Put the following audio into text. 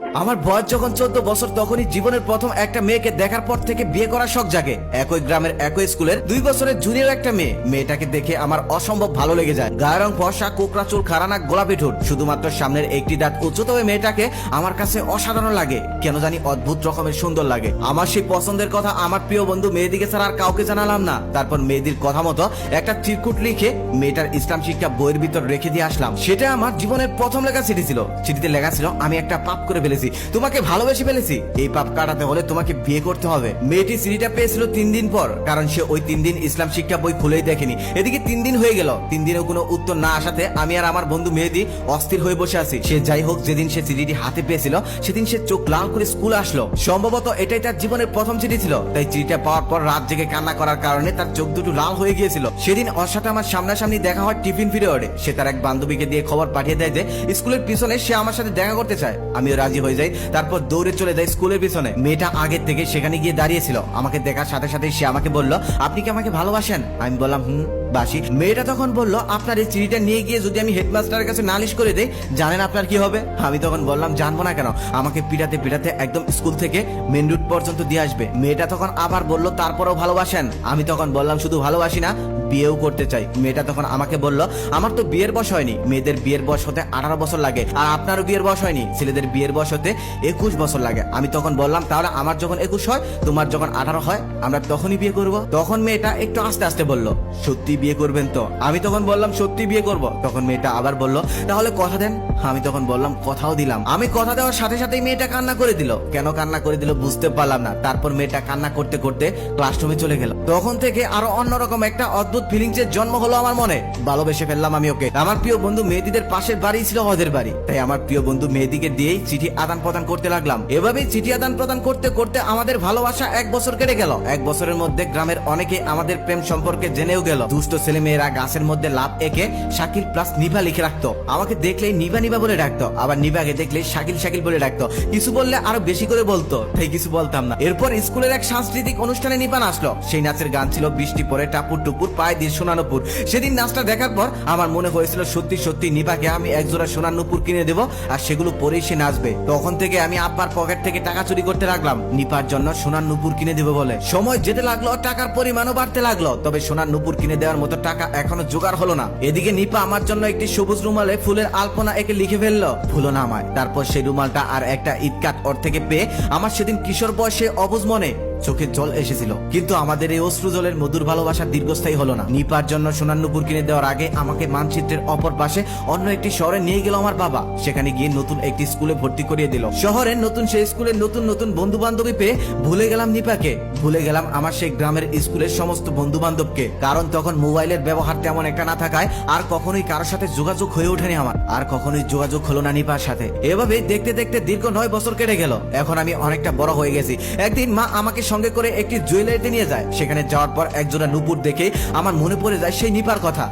আমার বয়স যখন 14 বছর তখনই জীবনের প্রথম একটা মেয়েকে দেখার পর থেকে বিয়ে করার শখ জাগে। একই গ্রামের একই স্কুলের 2 বছরের জুনিয়র একটা মেয়ে। মেয়েটাকে দেখে আমার অসম্ভব ভালো লেগে যায়। গায়ের রং ফর্সা, কোকড়া চুল, খাড়ানা, গোলাপি ঠোঁট, শুধুমাত্র সামনের একটি দাঁত উঁচু। তবে মেয়েটাকে আমার কাছে অসাধারণ লাগে, কেন জানি অদ্ভুত রকমের সুন্দর লাগে। আমার সেই পছন্দের কথা আমার প্রিয় বন্ধু মেহেদীকে ছাড়া আর কাউকে জানালাম না। তারপর মেহেদীর কথা মতো একটা চিরকুট লিখে মেয়েটার ইসলাম শিক্ষা বইয়ের ভিতর রেখে দিয়ে আসলাম। সেটা আমার জীবনের প্রথম লেখা চিঠি ছিল। চিঠিতে লেখা ছিল, আমি একটা পাপ করে ফেলেছি, তোমাকে ভালোবেসে ফেলেছি। এই পাপ কাটাতে হলে তোমাকে বিয়ে করতে হবে। মেয়েটি চিঠিটা পেয়েছিল 3 দিন পর, কারণ সে ওই 3 দিন ইসলাম শিক্ষা বই খুলেই দেখেনি। এদিকে 3 দিন হয়ে গেল, 3 দিনেও কোনো উত্তর না আসাতে আমি আর আমার বন্ধু মেহেদী অস্থির হয়ে বসে আছি। সে যাই হোক, যেদিন সে চিঠিটি হাতে পেয়েছিল সেদিন সে চোখ লাল করে স্কুলে আসলো। সম্ভবত এটাই তার জীবনের প্রথম চিঠি ছিল, তাই চিঠিটা পাওয়ার পর রাত জেগে কান্না করার কারণে তার চোখ দুটো লাল হয়ে গিয়েছিল। সেদিন ওর সাথে আমার সামনাসামনি দেখা হয় টিফিন পিরিয়ডে। সে তার এক বান্ধবীকে দিয়ে খবর পাঠিয়ে দেয় যে স্কুলের পিছনে সে আমার সাথে দেখা করতে চায়। আমিও রাজি হয়ে যাই। তারপর দৌড়ে চলে যায় স্কুলের পিছনে। মেয়েটা আগের থেকে সেখানে গিয়ে দাঁড়িয়েছিল। আমাকে দেখার সাথে সাথে সে আমাকে বলল, আপনি কি আমাকে ভালোবাসেন? আমি বললাম, বাসি। মেয়েটা তখন বলল, আপনার এই চিঠিটা নিয়ে গিয়ে যদি আমি হেডমাস্টারের কাছে নালিশ করে দেই, জানেন আপনার কি হবে? আমি তখন বললাম, জানবো না কেন, আমাকে পিটাতে পিটাতে একদম স্কুল থেকে মেন রুট পর্যন্ত দিয়ে আসবে। মেয়েটা তখন আবার বলল, তারপরেও ভালোবাসেন? আমি তখন বললাম, শুধু ভালোবাসি না, বিয়েও করতে চাই। মেয়েটা তখন আমাকে বলল, আমার তো বিয়ের বয়স হয়নি, মেয়েদের বিয়ের বয়স হতে 18 বছর লাগে, আর আপনারও বিয়ের বয়স হয়নি, ছেলেদের বিয়ের বয়স হতে 21 বছর লাগে। আমি তখন বললাম, তাহলে আমার যখন 21 হয়, তোমার যখন 18 হয়, আমরা তখনই বিয়ে করব। তখন মেয়েটা একটু আস্তে আস্তে বলল, সত্যি বিয়ে করবেন তো? আমি তখন বললাম, সত্যি বিয়ে করব। তখন মেয়েটা আবার বলল, তাহলে কথা দেন। আমি তখন বললাম, কথাও দিলাম। আমি কথা দেওয়ার সাথে সাথেই মেয়েটা কান্না করে দিল। কেন কান্না করে দিল বুঝতে পারলাম না। তারপর মেয়েটা কান্না করতে করতে ক্লাসরুমে চলে গেল। তখন থেকে আরো অন্যরকম একটা অদ্ভুত ফিলিংস এর জন্ম হলো আমার মনে। ভালোবেসে ফেললাম আমি ওকে। আমার প্রিয় বন্ধু মেহেদীদের পাশের বাড়ি ছিল ওদের বাড়ি, তাই আমার প্রিয় বন্ধু মেহেদীকে দিয়েই চিঠি আদান প্রদান করতে লাগলাম। এভাবেই চিঠি আদান প্রদান করতে করতে আমাদের ভালোবাসা 1 বছর কেটে গেল। 1 বছরের মধ্যে গ্রামের অনেকে আমাদের প্রেম সম্পর্কে জেনেও গেল। দুষ্ট ছেলে মেয়েরা গাছের মধ্যে লাভ এঁকে শাকিল প্লাস নিভা লিখে রাখতো। আমাকে দেখলেই নিভা নিভা বলে ডাকতো, আবার নিভাকে দেখলেই শাকিল শাকিল বলে ডাকতো। কিছু বললে আরো বেশি করে বলতো, তাই কিছু বলতাম না। এরপর স্কুলের এক সাংস্কৃতিক অনুষ্ঠানে নিভা নাচলো। সেই নাচের গান ছিল বৃষ্টি পরে টাপুর টুপুর পায়ে দিয়ে সোনার নুপুর। সেদিন নাচটা দেখার পর আমার মনে হয়েছিল সত্যি সত্যি নিভাকে আমি একজোড়া সোনার নুপুর কিনে দেবো, আর সেগুলো পরেই সে নাচবে। তখন থেকে আমি আব্বার পকেট থেকে টাকা চুরি করতে লাগলাম নিপার জন্য সোনার নুপুর কিনে দেবো বলে। সময় যেতে লাগলো, টাকার পরিমাণও বাড়তে লাগলো, তবে সোনার নুপুর কিনে দেওয়ার মতো টাকা এখনো জোগাড় হলো না। এদিকে নিপা আমার জন্য একটি সবুজ রুমালে ফুলের আলপনা একে লিখে ফেললো, ফুলও না আমায়। তারপর সেই রুমালটা আর একটা ইটকাট ওর থেকে পেয়ে আমার সেদিন কিশোর বয়সে অবুঝ মনে চোখে জল এসেছিল। কিন্তু আমাদের এই অশ্রু জলের মধুর ভালোবাসা দীর্ঘস্থায়ী হলো না। নিপার জন্য সোনার নুপুর কিনে দেওয়ার আগে আমাকে মানচিত্রের অপর পাশে অন্য একটি শহরে নিয়ে গেল আমার বাবা। সেখানে গিয়ে নতুন একটি স্কুলে ভর্তি করিয়ে দিল। শহরের নতুন সেই স্কুলে নতুন নতুন বন্ধু বান্ধবী পেয়ে ভুলে গেলাম নিপাকে, ভুলে গেলাম আমার সেই গ্রামের স্কুলের সমস্ত বন্ধু বান্ধবকে। কারণ তখন মোবাইলের ব্যবহার তেমন একটা না থাকায় আর কখনোই কারোর সাথে যোগাযোগ হয়ে ওঠেনি আমার। আর কখনোই যোগাযোগ হলো না নিপার সাথে। এভাবে দেখতে দেখতে দীর্ঘ 9 বছর কেটে গেল। এখন আমি অনেকটা বড় হয়ে গেছি। একদিন মা আমাকে সঙ্গে করে একটি জুয়েলারিতে নিয়ে যায়। সেখানে যাওয়ার পর একজোড়া নুপুর দেখে আমার মনে পড়ে যায় সেই নিপার কথা।